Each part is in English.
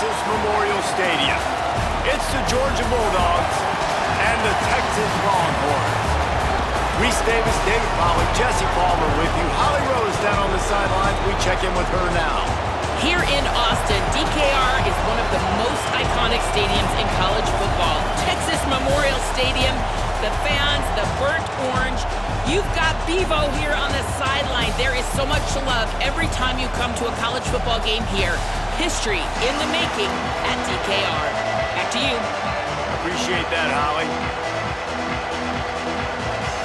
Texas Memorial Stadium. It's the Georgia Bulldogs and the Texas Longhorns. Reese Davis, David Pollack, Jesse Palmer with you. Holly Rose down on the sidelines. We check in with her now. Here in Austin, DKR is one of the most iconic stadiums in college football. Texas Memorial Stadium, the fans, the burnt orange. You've got Bevo here on the sideline. There is so much to love every time you come to a college football game here. History in the making at DKR. Back to you. Appreciate that, Holly.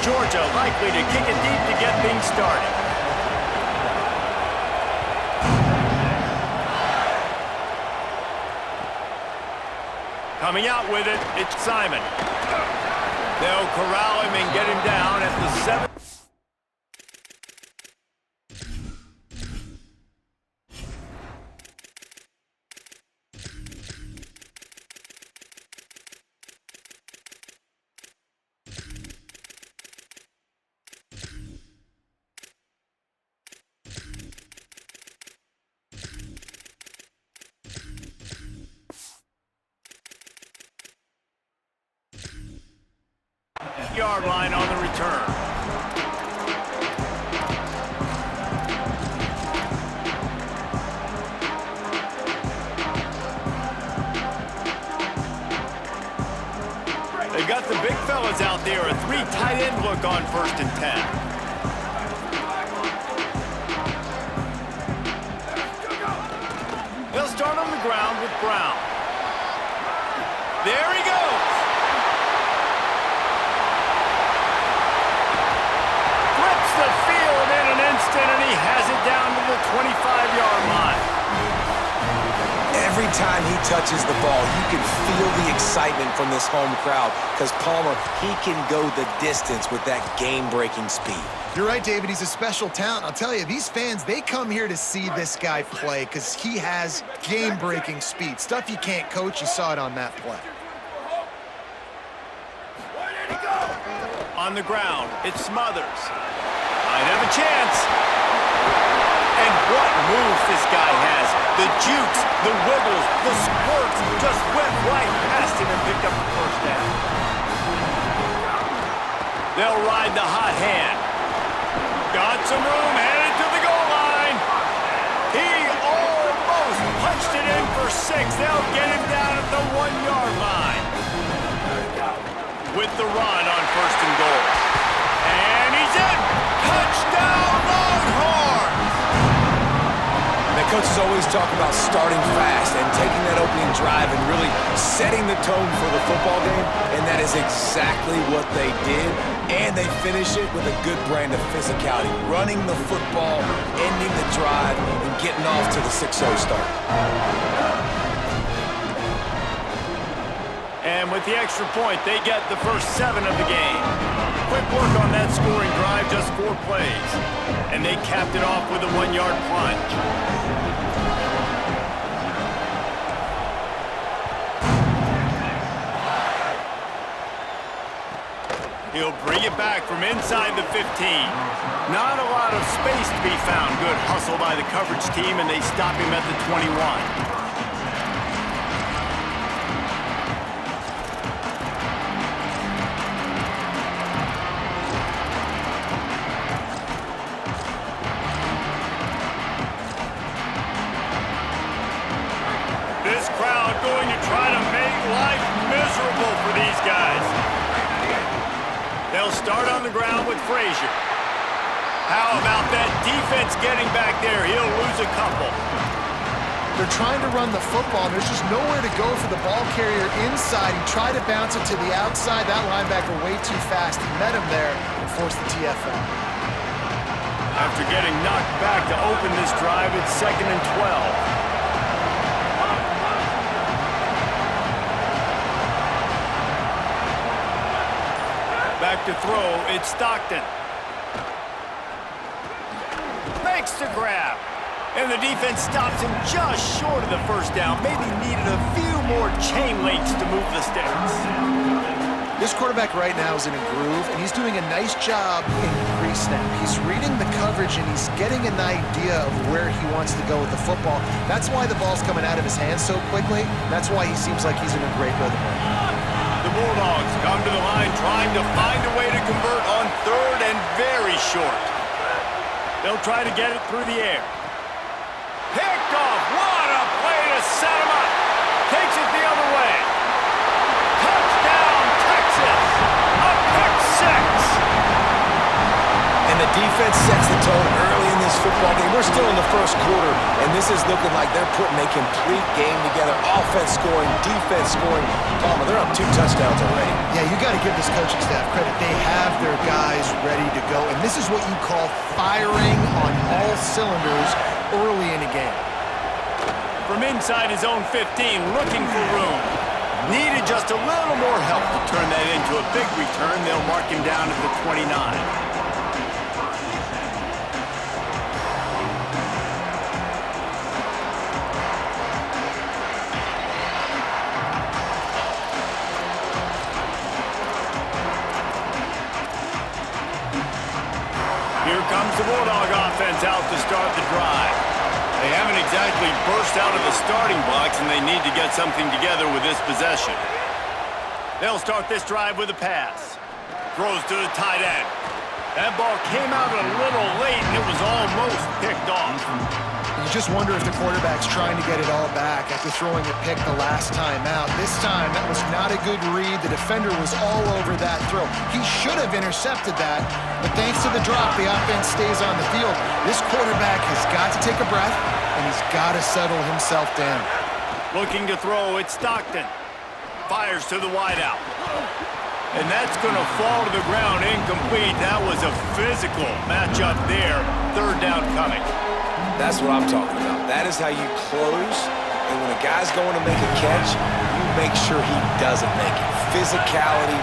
Georgia likely to kick it deep to get things started. Coming out with it, it's Simon. They'll corral him and get him down at the 7. Yard line on the return. They've got the big fellas out there. A 3 tight end look on 1st and 10. They'll start on the ground with Brown. There he goes. The field in an instant, and he has it down to the 25-yard line. Every time he touches the ball, you can feel the excitement from this home crowd because Palmer, he can go the distance with that game-breaking speed. You're right, David. He's a special talent. I'll tell you, these fans, they come here to see this guy play because he has game-breaking speed. Stuff you can't coach. You saw it on that play. On the ground, it's Smothers. Might have a chance. And what moves this guy has. The jukes, the wiggles, the squirts just went right past him and picked up the 1st down. They'll ride the hot hand. Got some room, headed to the goal line. He almost punched it in for 6. They'll get him down at the 1-yard line. With the run on 1st and goal. And he's in! Touchdown, Longhorns! The coaches always talk about starting fast and taking that opening drive and really setting the tone for the football game, and that is exactly what they did, and they finish it with a good brand of physicality, running the football, ending the drive, and getting off to the 6-0 start. And with the extra point, they get the first 7 of the game. Quick work on that scoring drive, just 4 plays. And they capped it off with a 1-yard plunge. He'll bring it back from inside the 15. Not a lot of space to be found. Good hustle by the coverage team, and they stop him at the 21. Going to try to make life miserable for these guys. They'll start on the ground with Frazier. How about that defense getting back there? He'll lose a couple. They're trying to run the football. There's just nowhere to go for the ball carrier inside. He tried to bounce it to the outside. That linebacker way too fast. He met him there and forced the TFL. After getting knocked back to open this drive, it's 2nd and 12. Back to throw, it's Stockton. Makes the grab. And the defense stops him just short of the 1st down. Maybe needed a few more chain links to move the sticks. This quarterback right now is in a groove, and he's doing a nice job in pre-snap. He's reading the coverage, and he's getting an idea of where he wants to go with the football. That's why the ball's coming out of his hands so quickly. That's why he seems like he's in a great rhythm right now. The Bulldogs come to the line trying to find a way to convert on third and very short. They'll try to get it through the air. Picked off. What a play to set him up. Takes it the other way. Touchdown, Texas. A pick six. And the defense sets the tone early in this football game. We're still in the first quarter, and this is looking like they're putting a complete game together. Offense scoring, defense scoring. Palmer, they're up 2 touchdowns already. Yeah, you got to give this coaching staff credit. They have their guys ready to go, and this is what you call firing on all cylinders early in a game. From inside his own 15, looking for room. Needed just a little more help to turn that into a big return. They'll mark him down at the 29. Here comes the Bulldog offense out to start the drive. They haven't exactly burst out of the starting blocks, and they need to get something together with this possession. They'll start this drive with a pass. Throws to the tight end. That ball came out a little late, and it was almost picked off. You just wonder if the quarterback's trying to get it all back after throwing a pick the last time out. This time, that was not a good read. The defender was all over that throw. He should have intercepted that, but thanks to the drop, the offense stays on the field. This quarterback has got to take a breath, and he's got to settle himself down. Looking to throw, it's Stockton. Fires to the wideout. And that's going to fall to the ground incomplete. That was a physical matchup there. Third down coming. That's what I'm talking about. That is how you close, and when a guy's going to make a catch, you make sure he doesn't make it. Physicality,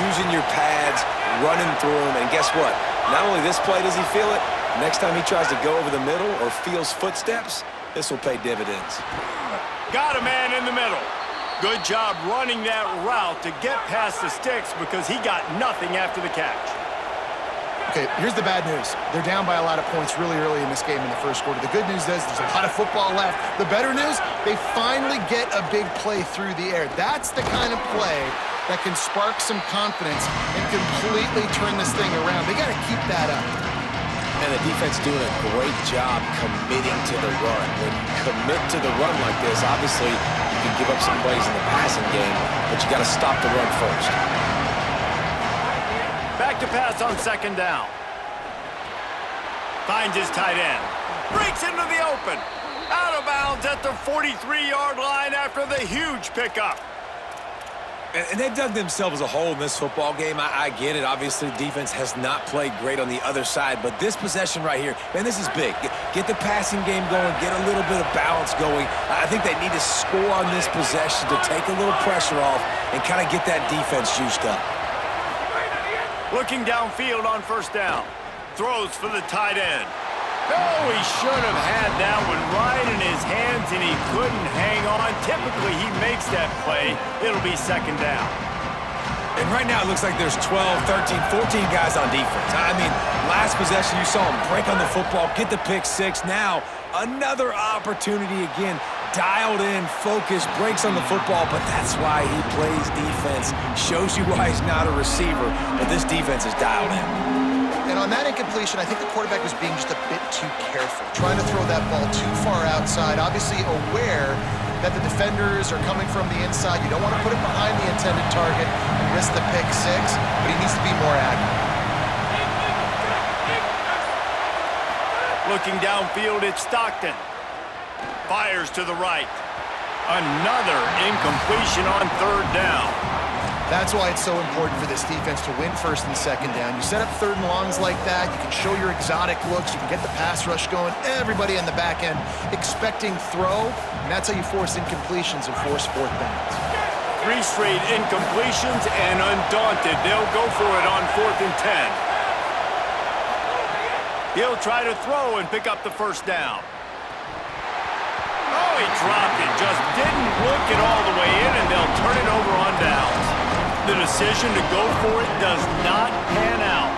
using your pads, running through him, and guess what? Not only this play does he feel it, next time he tries to go over the middle or feels footsteps, this will pay dividends. Got a man in the middle. Good job running that route to get past the sticks because he got nothing after the catch. Okay, here's the bad news. They're down by a lot of points really early in this game in the first quarter. The good news is there's a lot of football left. The better news, they finally get a big play through the air. That's the kind of play that can spark some confidence and completely turn this thing around. They got to keep that up. And the defense doing a great job committing to the run. When you commit to the run like this, obviously you can give up some plays in the passing game, but you got to stop the run first. Back to pass on second down. Finds his tight end. Breaks into the open. Out of bounds at the 43-yard line after the huge pickup. And they've dug themselves a hole in this football game. I get it. Obviously, defense has not played great on the other side. But this possession right here, man, this is big. Get the passing game going. Get a little bit of balance going. I think they need to score on this possession to take a little pressure off and kind of get that defense juiced up. Looking downfield on first down. Throws for the tight end. Oh, he should have had that one right in his hands, and he couldn't hang on. Typically, he makes that play. It'll be second down. And right now, it looks like there's 12, 13, 14 guys on defense. I mean, last possession, you saw him break on the football, get the pick six. Now, another opportunity again. Dialed in, focused, breaks on the football, but that's why he plays defense. Shows you why he's not a receiver, but this defense is dialed in. And on that incompletion, I think the quarterback was being just a bit too careful, trying to throw that ball too far outside, obviously aware that the defenders are coming from the inside. You don't want to put it behind the intended target and risk the pick six, but he needs to be more accurate. Looking downfield, it's Stockton. Fires to the right. Another incompletion on third down. That's why it's so important for this defense to win first and second down. You set up third and longs like that, you can show your exotic looks, you can get the pass rush going, everybody on the back end expecting throw, and that's how you force incompletions and force fourth downs. 3 straight incompletions, and undaunted, they'll go for it on 4th and 10. He'll try to throw and pick up the first down. Oh, he dropped it, just didn't look it all the way in, and they'll turn it over on downs. The decision to go for it does not pan out.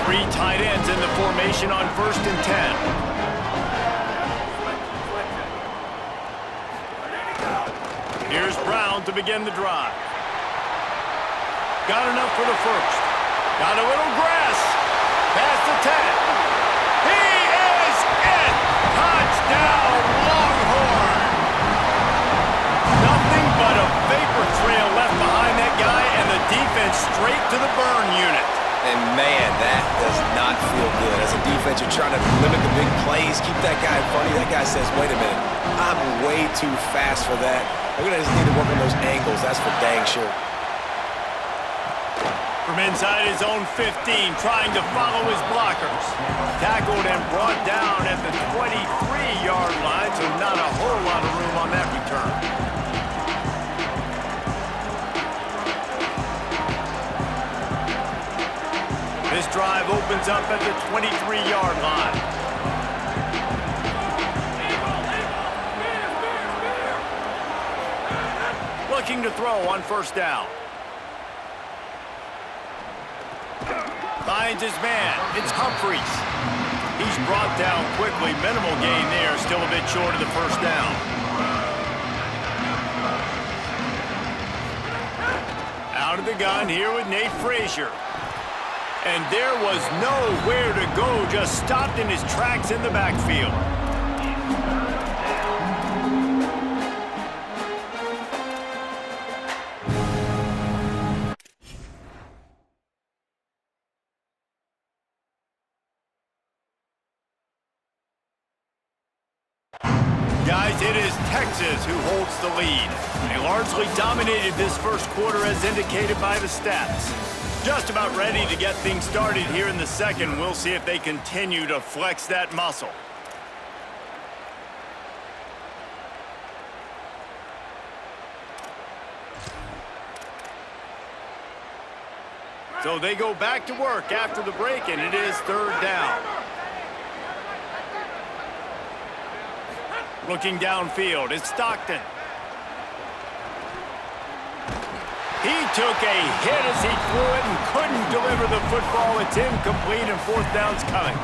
3 tight ends in the formation on 1st and 10. Here's Brown to begin the drive. Got enough for the first. Got a little grass. Past the 10. He is in. Touchdown, Longhorn. Nothing but a vapor trail left behind that guy, and the defense straight to the burn unit. And man, that does not feel good. As a defense, you're trying to limit the big plays, keep that guy in front of you. That guy says, wait a minute, I'm way too fast for that. We're going to just need to work on those angles. That's for dang sure. From inside his own 15, trying to follow his blockers. Tackled and brought down at the 23-yard line, so not a whole lot of room on that return. This drive opens up at the 23-yard line. Looking to throw on 1st down. Finds his man. It's Humphries. He's brought down quickly. Minimal gain there. Still a bit short of the 1st down. Out of the gun here with Nate Frazier. And there was nowhere to go. Just stopped in his tracks in the backfield. Guys, it is Texas who holds the lead. They largely dominated this first quarter as indicated by the stats. Just about ready to get things started here in the second. We'll see if they continue to flex that muscle. So they go back to work after the break, and it is 3rd down. Looking downfield, it's Stockton. He took a hit as he threw it and couldn't deliver the football. It's incomplete, and 4th down's coming.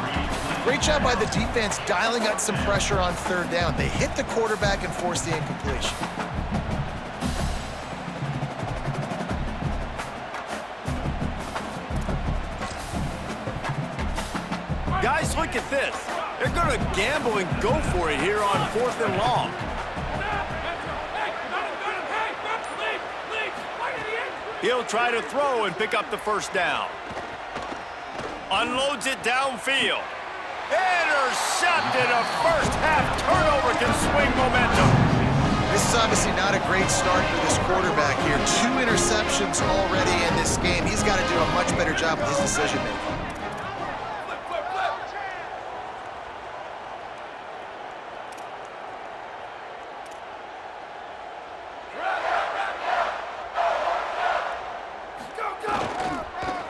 Great job by the defense dialing up some pressure on 3rd down. They hit the quarterback and forced the incompletion. Guys, look at this. They're going to gamble and go for it here on 4th and long. He'll try to throw and pick up the 1st down. Unloads it downfield. Intercepted. A first-half turnover can swing momentum. This is obviously not a great start for this quarterback here. 2 interceptions already in this game. He's got to do a much better job with his decision-making.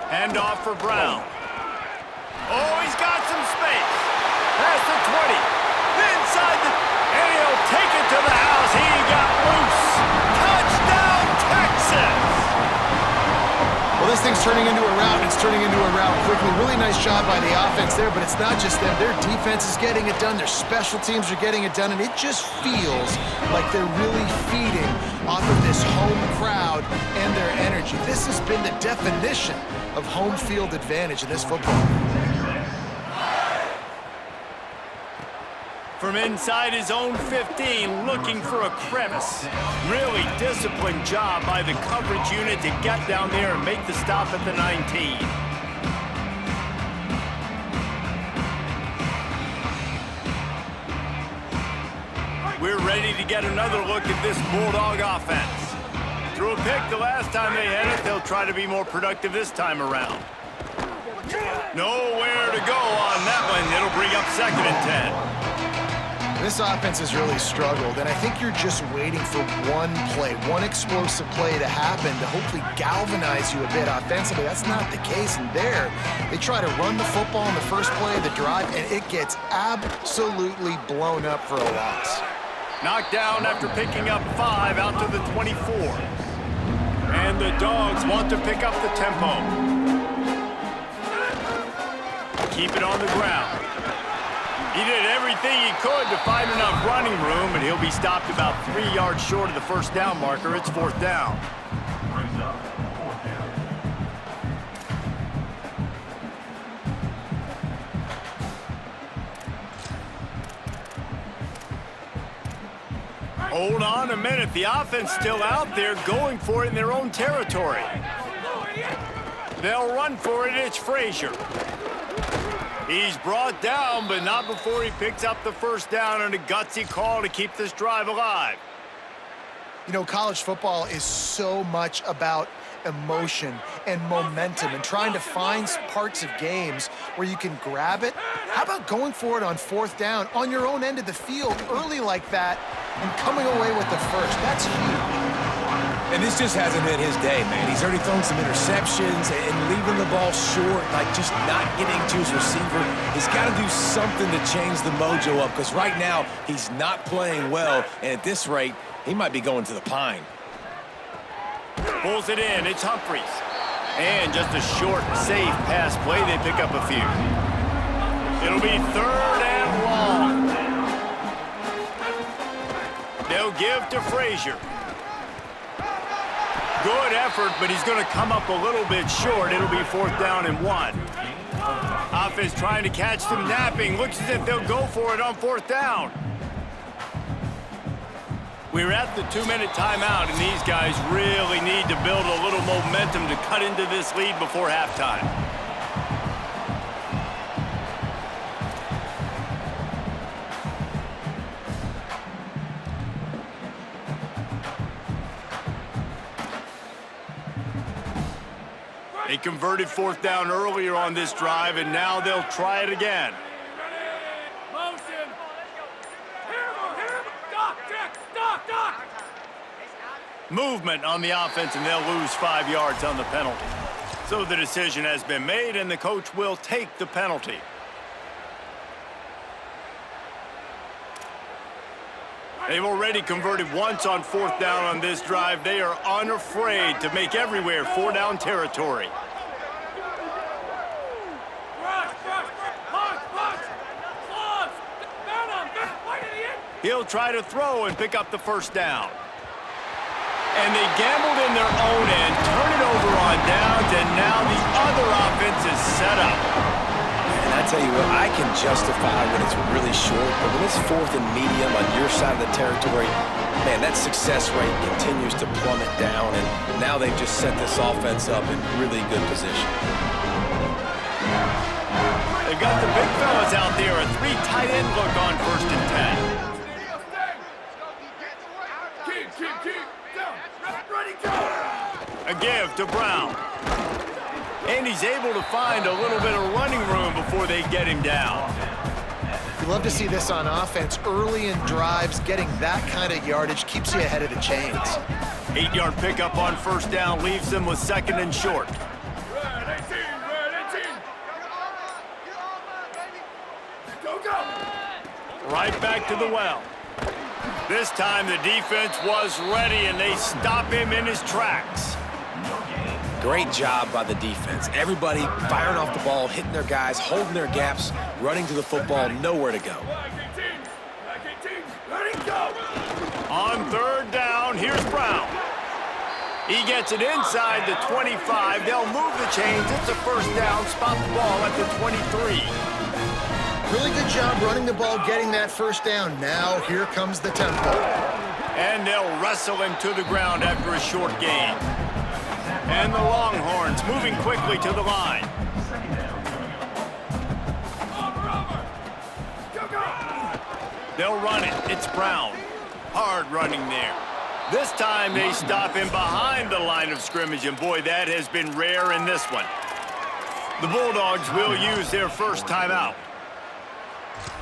Handoff for Brown. Oh, he's got some space. Past the 20. Inside the... And he'll take it to the house. He got loose. Touchdown, Texas! Well, this thing's turning into a rout, and it's turning into a rout quickly. Really nice job by the offense there, but it's not just them. Their defense is getting it done. Their special teams are getting it done, and it just feels like they're really feeding off of this home crowd and their energy. This has been the definition of home field advantage in this football game. From inside his own 15, looking for a crevice. Really disciplined job by the coverage unit to get down there and make the stop at the 19. We're ready to get another look at this Bulldog offense. Threw a pick the last time they had it. They'll try to be more productive this time around. Nowhere to go on that one. It'll bring up 2nd and 10. This offense has really struggled, and I think you're just waiting for one play, one explosive play to happen to hopefully galvanize you a bit offensively. That's not the case, and there they try to run the football in the first play of the drive, and it gets absolutely blown up for a loss. Knocked down after picking up 5 out to the 24. And And the Dogs want to pick up the tempo. Keep it on the ground. He did everything he could to find enough running room, and he'll be stopped about 3 yards short of the first down marker. It's 4th down. Hold on a minute. The offense still out there going for it in their own territory. They'll run for it. It's Frazier. He's brought down, but not before he picks up the first down and a gutsy call to keep this drive alive. You know, college football is so much about emotion and momentum and trying to find parts of games where you can grab it. How about going for it on 4th down on your own end of the field early like that and coming away with the first? That's huge. And this just hasn't been his day, man. He's already thrown some interceptions and leaving the ball short, like just not getting to his receiver. He's got to do something to change the mojo up, because right now he's not playing well, and at this rate, he might be going to the pine. Pulls it in. It's Humphries. And just a short, safe pass play. They pick up a few. It'll be 3rd and long. They'll give to Frazier. Good effort, but he's going to come up a little bit short. It'll be 4th down and 1. Offense trying to catch them napping. Looks as if they'll go for it on 4th down. We're at the 2-minute timeout, and these guys really need to build a little momentum to cut into this lead before halftime. They converted 4th down earlier on this drive, and now they'll try it again. Movement on the offense, and they'll lose 5 yards on the penalty. So the decision has been made, and the coach will take the penalty. They've already converted once on 4th down on this drive. They are unafraid to make everywhere 4-down territory. He'll try to throw and pick up the first down. And they gambled in their own end, turn it over on downs, and now the other offense is set up. And I tell you what, I can justify when it's really short, but when it's 4th and medium on your side of the territory, man, that success rate continues to plummet down, and now they've just set this offense up in really good position. They've got the big fellas out there, a 3 tight end look on 1st and 10. A give to Brown. And he's able to find a little bit of running room before they get him down. You love to see this on offense. Early in drives, getting that kind of yardage keeps you ahead of the chains. 8-yard pickup on 1st down leaves them with 2nd and short. Right back to the well. This time the defense was ready, and they stop him in his tracks. Great job by the defense. Everybody firing off the ball, hitting their guys, holding their gaps, running to the football, nowhere to go. On 3rd down, here's Brown. He gets it inside the 25. They'll move the chains. It's a 1st down. Spot the ball at the 23. Really good job running the ball, getting that 1st down. Now here comes the tempo. And they'll wrestle him to the ground after a short gain. And the Longhorns moving quickly to the line. They'll run it. It's Brown. Hard running there. This time they stop him behind the line of scrimmage, and boy, that has been rare in this one. The Bulldogs will use their first timeout.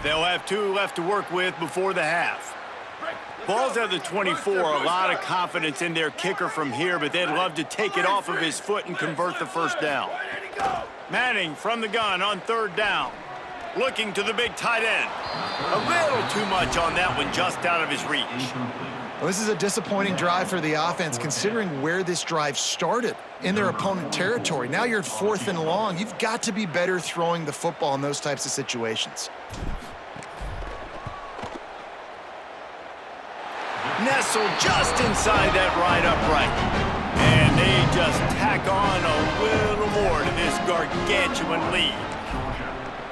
They'll have 2 left to work with before the half. Ball's at the 24, a lot of confidence in their kicker from here, but they'd love to take it off of his foot and convert the 1st down. Manning from the gun on 3rd down. Looking to the big tight end. A little too much on that one, just out of his reach. Well, this is a disappointing drive for the offense, considering where this drive started, in their opponent territory. Now you're at 4th and long. You've got to be better throwing the football in those types of situations. Nestled just inside that right upright. And they just tack on a little more to this gargantuan lead.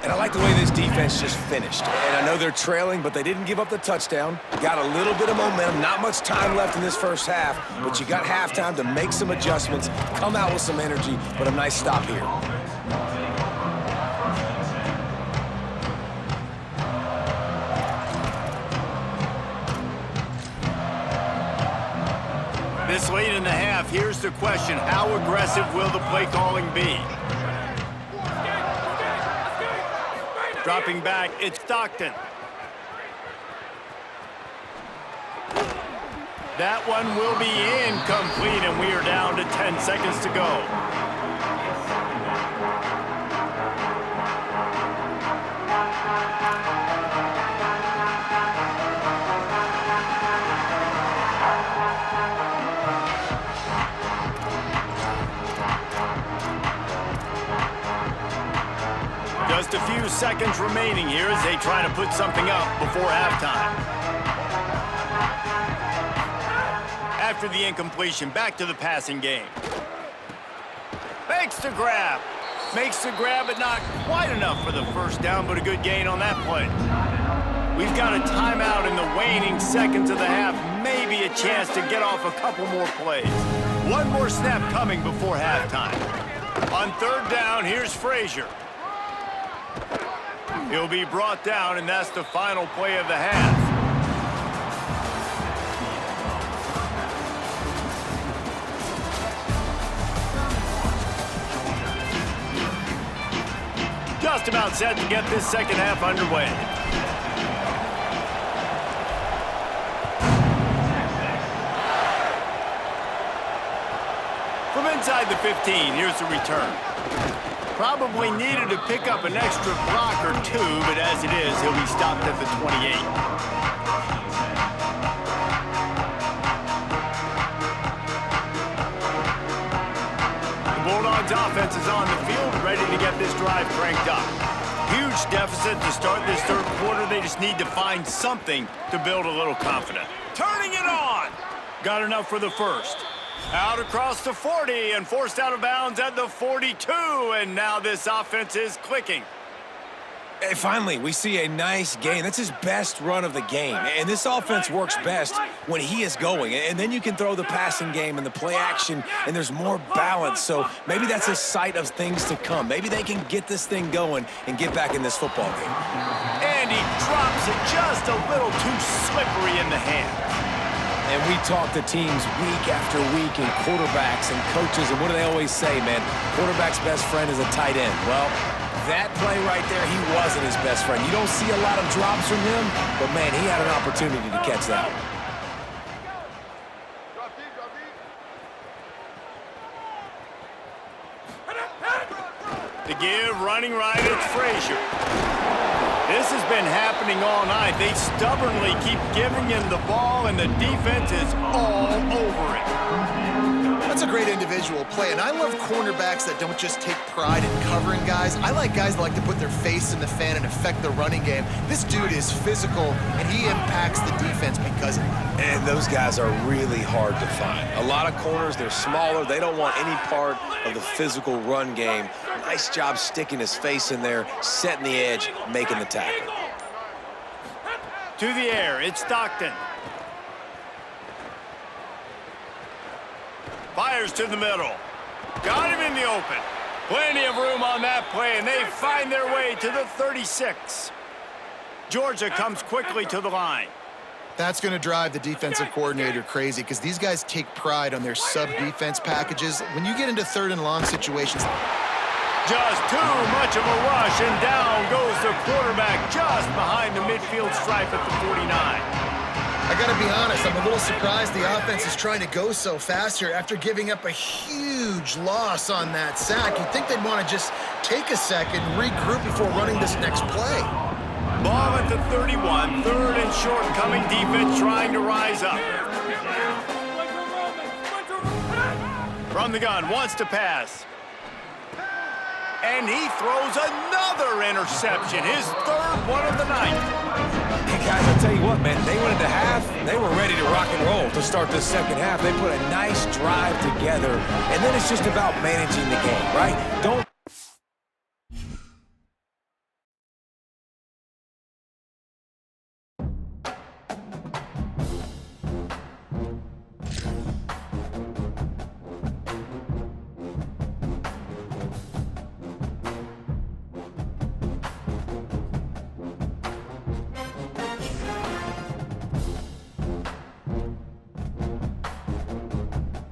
And I like the way this defense just finished. And I know they're trailing, but they didn't give up the touchdown. Got a little bit of momentum. Not much time left in this first half, but you got halftime to make some adjustments, come out with some energy, but a nice stop here. This late in the half, here's the question. How aggressive will the play calling be? Dropping back, it's Stockton. That one will be incomplete, and we are down to 10 seconds to go. Just a few seconds remaining here as they try to put something up before halftime. After the incompletion, back to the passing game. Makes the grab, but not quite enough for the first down, but a good gain on that play. We've got a timeout in the waning seconds of the half, maybe a chance to get off a couple more plays. One more snap coming before halftime. On 3rd down, here's Frazier. He'll be brought down, and that's the final play of the half. Just about set to get this second half underway. From inside the 15, here's the return. Probably needed to pick up an extra block or two, but as it is, he'll be stopped at the 28. The Bulldogs offense is on the field, ready to get this drive cranked up. Huge deficit to start this 3rd quarter. They just need to find something to build a little confidence. Turning it on! Got enough for the first. Out across the 40 and forced out of bounds at the 42, and now this offense is clicking. Hey, finally, we see a nice gain. That's his best run of the game, and this offense works best when he is going, and then you can throw the passing game and the play action, and there's more balance, so maybe that's a sight of things to come. Maybe they can get this thing going and get back in this football game. And he drops it just a little too slippery in the hand. And we talk to teams week after week and quarterbacks and coaches, and what do they always say, man? Quarterback's best friend is a tight end. Well, that play right there, he wasn't his best friend. You don't see a lot of drops from him, but, man, he had an opportunity to catch that one. To give, running right, it's Frazier. This has been happening all night. They stubbornly keep giving him the ball, and the defense is all over it. That's a great individual play, and I love cornerbacks that don't just take pride in covering guys. I like guys that like to put their face in the fan and affect the running game. This dude is physical, and he impacts the defense because of it. And those guys are really hard to find. A lot of corners, they're smaller. They don't want any part of the physical run game. Nice job sticking his face in there, setting the edge, making the tackle. To the air, it's Stockton. Fires to the middle. Got him in the open. Plenty of room on that play, and they find their way to the 36. Georgia comes quickly to the line. That's going to drive the defensive coordinator crazy because these guys take pride on their sub-defense packages. When you get into 3rd and long situations, just too much of a rush, and down goes the quarterback just behind the midfield stripe at the 49. I got to be honest, I'm a little surprised the offense is trying to go so fast here after giving up a huge loss on that sack. You'd think they'd want to just take a second, regroup before running this next play. Ball at the 31, third and short, coming defense trying to rise up. From the gun, wants to pass. And he throws another interception, his third one of the night. Hey guys, I'll tell you what, man, they went into half, they were ready to rock and roll to start this second half. They put a nice drive together, and then it's just about managing the game, right? Don't